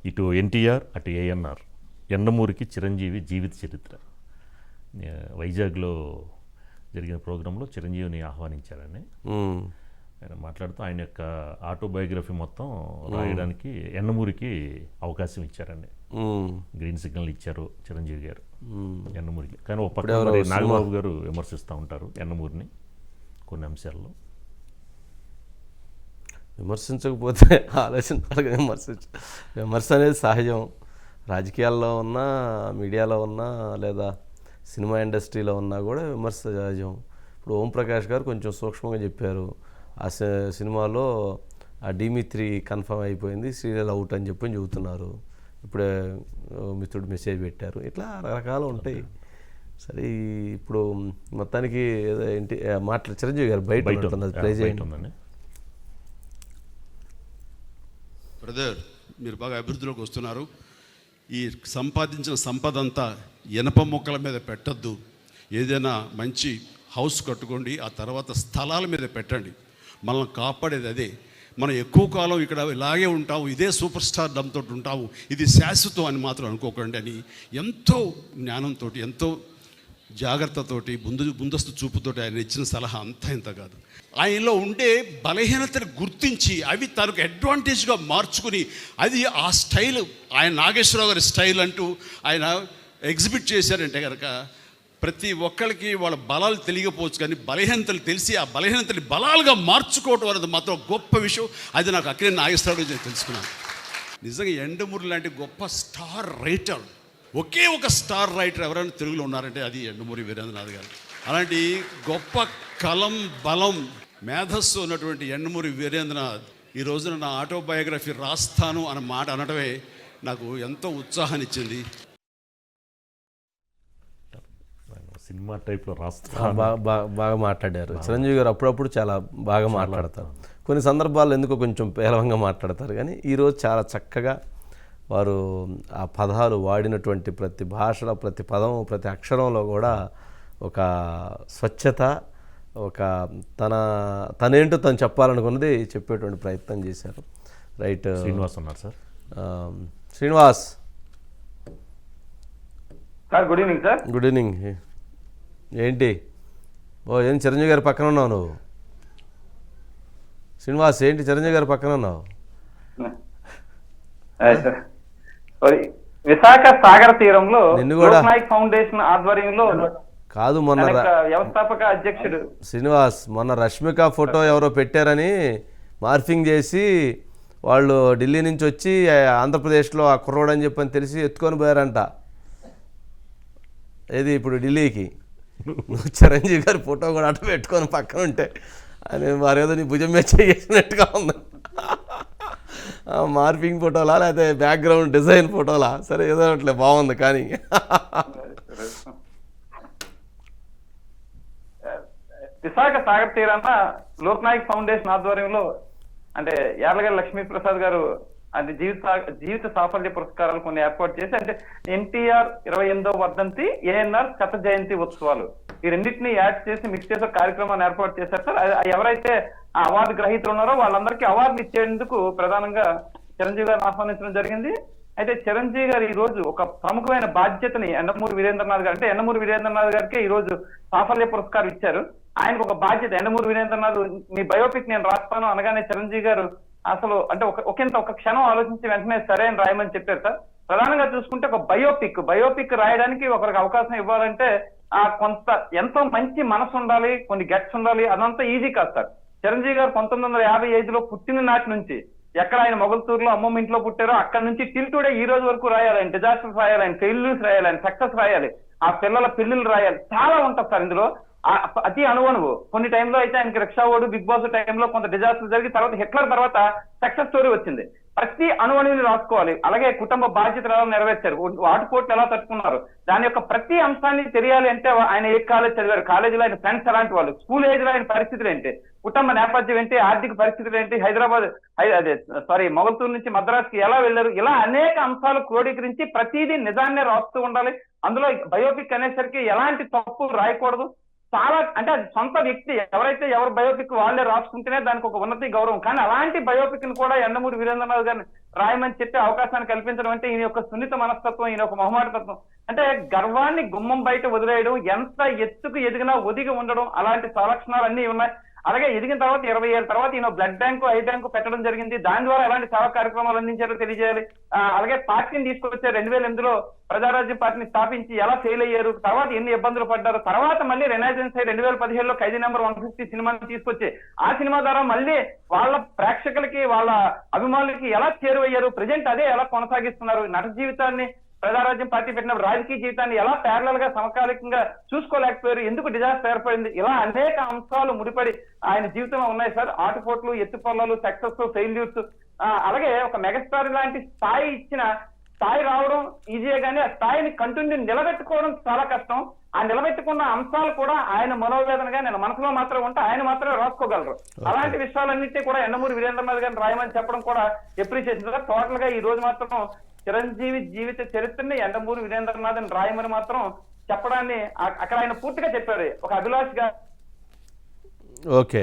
ఇటు ఎన్టీఆర్ అటు ఏఎన్ఆర్, యండమూరికి చిరంజీవి జీవిత చరిత్ర. వైజాగ్లో జరిగిన ప్రోగ్రాంలో చిరంజీవిని ఆహ్వానించారని ఆయన మాట్లాడుతూ ఆయన యొక్క ఆటోబయోగ్రఫీ మొత్తం రాయడానికి యండమూరికి అవకాశం ఇచ్చారండి. గ్రీన్ సిగ్నల్ ఇచ్చారు చిరంజీవి గారు యండమూరికి. కానీ ఒక పక్క నాగబాబు గారు విమర్శిస్తూ ఉంటారు యండమూరిని కొన్ని అంశాల్లో. విమర్శించకపోతే ఆలోచించాలి. విమర్శ అనేది సహజం. రాజకీయాల్లో ఉన్నా, మీడియాలో ఉన్నా, లేదా సినిమా ఇండస్ట్రీలో ఉన్నా కూడా విమర్శ సహజం. ఇప్పుడు ఓంప్రకాష్ గారు కొంచెం సూక్ష్మంగా చెప్పారు, ఆ సినిమాలో ఆ డిమిత్రి కన్ఫర్మ్ అయిపోయింది, సీరియల్ అవుట్ అని చెప్పని చెబుతున్నారు. ఇప్పుడే మిత్రుడు మెసేజ్ పెట్టారు. ఇట్లా రకరకాలు ఉంటాయి. సరే, ఇప్పుడు మొత్తానికి ఏంటి చిరంజీవి గారు బయట ప్లే చేయండి. బ్రదర్, మీరు బాగా అభివృద్ధిలోకి వస్తున్నారు. ఈ సంపాదించిన సంపద అంతా ఇనప మొక్కల మీద పెట్టద్దు. ఏదైనా మంచి హౌస్ కట్టుకోండి, ఆ తర్వాత స్థలాల మీద పెట్టండి. మనల్ని కాపాడేది అదే. మనం ఎక్కువ కాలం ఇక్కడ ఇలాగే ఉంటాము, ఇదే సూపర్ స్టార్ డంతో ఉంటాము, ఇది శాశ్వతం అని మాత్రం అనుకోకండి అని ఎంతో జ్ఞానంతో, ఎంతో జాగ్రత్తతోటి, ముందస్తు చూపుతోటి ఆయన ఇచ్చిన సలహా అంతా ఇంత కాదు. ఆయనలో ఉండే బలహీనతను గుర్తించి అవి తనకు అడ్వాంటేజ్గా మార్చుకుని, అది ఆ స్టైల్, ఆయన నాగేశ్వరరావు గారి స్టైల్ అంటూ ఆయన ఎగ్జిబిట్ చేశారంటే కనుక ప్రతి ఒక్కరికి వాళ్ళ బలాలు తెలియకపోవచ్చు, కానీ బలహీనతలు తెలిసి ఆ బలహీనతని బలాలుగా మార్చుకోవటం అనేది మాత్రం గొప్ప విషయం. అది నాకు అక్కడే నాగేశ్వరరావు నేను తెలుసుకున్నాను. నిజంగా యండమూరి లాంటి గొప్ప స్టార్ రైటర్, ఒకే ఒక స్టార్ రైటర్ ఎవరైనా తెలుగులో ఉన్నారంటే అది యండమూరి వీరేంద్రనాథ్ గారు. అలాంటి గొప్ప కలం, బలం, మేధస్సు ఉన్నటువంటి యండమూరి వీరేంద్రనాథ్ ఈ రోజున నా ఆటోబయోగ్రఫీ రాస్తాను అన్న మాట అనడమే నాకు ఎంతో ఉత్సాహాన్ని ఇచ్చింది. సినిమా టైప్లో రాస్తా బాగా మాట్లాడారు చిరంజీవి గారు. అప్పుడప్పుడు చాలా బాగా మాట్లాడతారు, కొన్ని సందర్భాల్లో ఎందుకో కొంచెం పేలవంగా మాట్లాడతారు, కానీ ఈరోజు చాలా చక్కగా వారు ఆ పదాలు వాడినటువంటి ప్రతి భాషలో, ప్రతి పదం, ప్రతి అక్షరంలో కూడా ఒక స్వచ్ఛత, ఒక తనేంటో తను చెప్పాలనుకున్నది చెప్పేటువంటి ప్రయత్నం చేశారు. రైట్. శ్రీనివాస్ ఉన్నారు sir. Srinivas sir, good evening sir. Good evening. ఏంటి ఏం చిరంజీవి గారి పక్కన ఉన్నావు నువ్వు? శ్రీనివాస్, ఏంటి చిరంజీవి గారి పక్కన ఉన్నావు? విశాఖ సాగర తీరంలో లోక్నాయక్ ఫౌండేషన్ ఆధ్వర్యంలో కాదు, మొన్న వ్యవస్థాపక అధ్యక్షుడు శ్రీనివాస్, మొన్న రష్మిక ఫోటో ఎవరో పెట్టారని మార్ఫింగ్ చేసి వాళ్ళు ఢిల్లీ నుంచి వచ్చి ఆంధ్రప్రదేశ్లో ఆ కుర్రోడు అని చెప్పని తెలిసి ఎత్తుకొని పోయారంట. ఏది ఇప్పుడు ఢిల్లీకి నువ్వు చిరంజీవి గారి ఫోటో కూడా అటు పెట్టుకొని పక్కన ఉంటే అని వారేదో నీ భుజం మీద చేసినట్టుగా ఉంది. మార్పింగ్ ఫోటోలా లేకపోతే బ్యాక్గ్రౌండ్ డిజైన్ ఫోటోలా? సరే, ఏదో అట్లే బాగుంది. కానీ విశాఖ సాగర్ తీరాన లోక్నాయక్ ఫౌండేషన్ ఆధ్వర్యంలో అంటే యార్లగడ్డ లక్ష్మీప్రసాద్ గారు అది జీవిత సాఫల్య పురస్కారాలు కొన్ని ఏర్పాటు చేసి, అంటే ఎన్టీఆర్ 28వ వర్ధంతి, ఏఎన్ఆర్ శత జయంతి ఉత్సవాలు, ఈ రెండింటినీ యాడ్ చేసి మిక్స్ చేసే కార్యక్రమాన్ని ఏర్పాటు చేశారు సార్. ఎవరైతే ఆ అవార్డు గ్రహీతలు ఉన్నారో వాళ్ళందరికీ అవార్డులు ఇచ్చేందుకు ప్రధానంగా చిరంజీవి గారిని ఆహ్వానించడం జరిగింది. అయితే చిరంజీవి గారు ఈ రోజు ఒక ప్రముఖమైన బాధ్యతని యండమూరి వీరేంద్రనాథ్ గారు, అంటే యండమూరి వీరేంద్రనాథ్ గారికి ఈ రోజు సాఫల్య పురస్కారం ఇచ్చారు. ఆయనకు ఒక బాధ్యత, యండమూరి వీరేంద్రనాథ్ మీ బయోపిక్ నేను రాస్తాను అనగానే చిరంజీవి గారు అసలు అంటే ఒక క్షణం ఆలోచించి వెంటనే సరే అని రాయమని చెప్పారు సార్. ప్రధానంగా చూసుకుంటే ఒక బయోపిక్ రాయడానికి ఒకరికి అవకాశం ఇవ్వాలంటే కొంత ఎంతో మంచి మనసు ఉండాలి, కొన్ని గట్స్ ఉండాలి, అదంతా ఈజీ కాదు సార్. చిరంజీవి గారు 1955లో పుట్టిన నాటి నుంచి ఎక్కడ ఆయన మొగల్తూరులో అమ్మమ్మ ఇంట్లో పుట్టారో అక్కడ నుంచి టిల్ టుడే ఈ రోజు వరకు రాయాలి, ఆయన డిజాస్టర్స్ రాయాలి, ఆయన ఫెయిల్యూర్స్ రాయాలి, ఆయన సక్సెస్ రాయాలి, ఆ పిల్లల పెళ్లిళ్ళు రాయాలి, చాలా ఉంటుంది సార్ ఇందులో. అతి అణువణువు. కొన్ని టైంలో అయితే ఆయనకి రిక్షా ఓడు, బిగ్ బాస్ టైంలో కొంత డిజాస్టర్ జరిగి తర్వాత హిట్లర్ తర్వాత సక్సెస్ స్టోరీ వచ్చింది. ప్రతి అణువణువుని రాసుకోవాలి. అలాగే కుటుంబ బాధ్యతలు ఎలా నెరవేర్చారు, ఆటుపోట్లు ఎలా తట్టుకున్నారు, దాని యొక్క ప్రతి అంశాన్ని తెలియాలి. అంటే ఆయన ఏ కాలేజ్ చదివారు, కాలేజీలో ఆయన ఫ్రెండ్స్ ఎలాంటి వాళ్ళు, స్కూల్ ఏజ్ లో ఆయన పరిస్థితులు ఏంటి, కుటుంబ నేపథ్యం ఏంటి, ఆర్థిక పరిస్థితులు ఏంటి, మొగల్తూరు నుంచి మద్రాసుకి ఎలా వెళ్ళారు, ఇలా అనేక అంశాలు క్రోడీకరించి ప్రతిదీ నిజాన్నే రాస్తూ ఉండాలి. అందులో బయోపిక్ అనేసరికి ఎలాంటి తప్పు రాయకూడదు. చాలా అంటే అది సొంత వ్యక్తి ఎవరైతే ఎవరి బయోపిక్ వాళ్ళే రాసుకుంటేనే దానికి ఒక ఉన్నతి గౌరవం. కానీ అలాంటి బయోపిక్ ని కూడా యండమూరి వీరేంద్రనాథ్ గారిని రాయమని చెప్పే అవకాశాన్ని కల్పించడం అంటే ఈయన యొక్క సున్నిత మనస్తత్వం, ఈయన ఒక మొహమాటతత్వం. అంటే గర్వాన్ని గుమ్మం బయట వదిలేయడం, ఎంత ఎత్తుకు ఎదిగినా ఒదిగి ఉండడం, అలాంటి సలక్షణాలు అన్ని ఉన్నాయి. అలాగే ఎదిగిన తర్వాత 20 ఏళ్ళ తర్వాత ఈయన బ్లడ్ బ్యాంకు, ఐ బ్యాంకు పెట్టడం జరిగింది. దాని ద్వారా ఎలాంటి సేవా కార్యక్రమాలు అందించారో తెలియజేయాలి. అలాగే పార్టీని తీసుకొచ్చారు. 2008లో ప్రజారాజ్యం పార్టీని స్థాపించి ఎలా ఫెయిల్ అయ్యారు, తర్వాత ఎన్ని ఇబ్బందులు పడ్డారు, తర్వాత మళ్ళీ రెనైజెన్స్ 2015లో ఖైదీ నెంబర్ 150 సినిమాని తీసుకొచ్చి ఆ సినిమా ద్వారా మళ్ళీ వాళ్ళ ప్రేక్షకులకి, వాళ్ళ అభిమానులకి ఎలా చేరువయ్యారు, ప్రజెంట్ అదే ఎలా కొనసాగిస్తున్నారు. నట జీవితాన్ని ప్రజారాజ్యం పార్టీ పెట్టినప్పుడు రాజకీయ జీవితాన్ని ఎలా ప్యారలల్ గా సమకాలికంగా చూసుకోలేకపోయారు, ఎందుకు డిజాస్టర్ ఏర్పడింది, ఇలా అనేక అంశాలు ముడిపడి ఆయన జీవితంలో ఉన్నాయి సార్. ఆటుపోట్లు, ఎత్తుపల్లాలు, సక్సెస్, ఫెయిల్యూర్స్. అలాగే ఒక మెగాస్టార్ లాంటి స్థాయి ఇచ్చిన స్థాయి రావడం ఈజీయే కానీ ఆ స్థాయిని కంటిన్యూ నిలబెట్టుకోవడం చాలా కష్టం. ఆ నిలబెట్టుకున్న అంశాలు కూడా ఆయన మనోవేదనగా నేను మనసులో మాత్రం ఉంటే ఆయన మాత్రమే రాసుకోగలరు. అలాంటి విషయాలన్నింటినీ కూడా యండమూరి వీరేంద్రనాథ్ గారిని రాయమని చెప్పడం కూడా ఎప్రిషియేషన్. టోటల్ గా ఈ రోజు మాత్రం చిరంజీవి జీవిత చరిత్రని యండమూరి వీరేంద్రనాథ్ రాయమని మాత్రం చెప్పడాన్ని అక్కడ ఆయన పూర్తిగా చెప్పారు. ఒక అభిలాష్ గా ఓకే.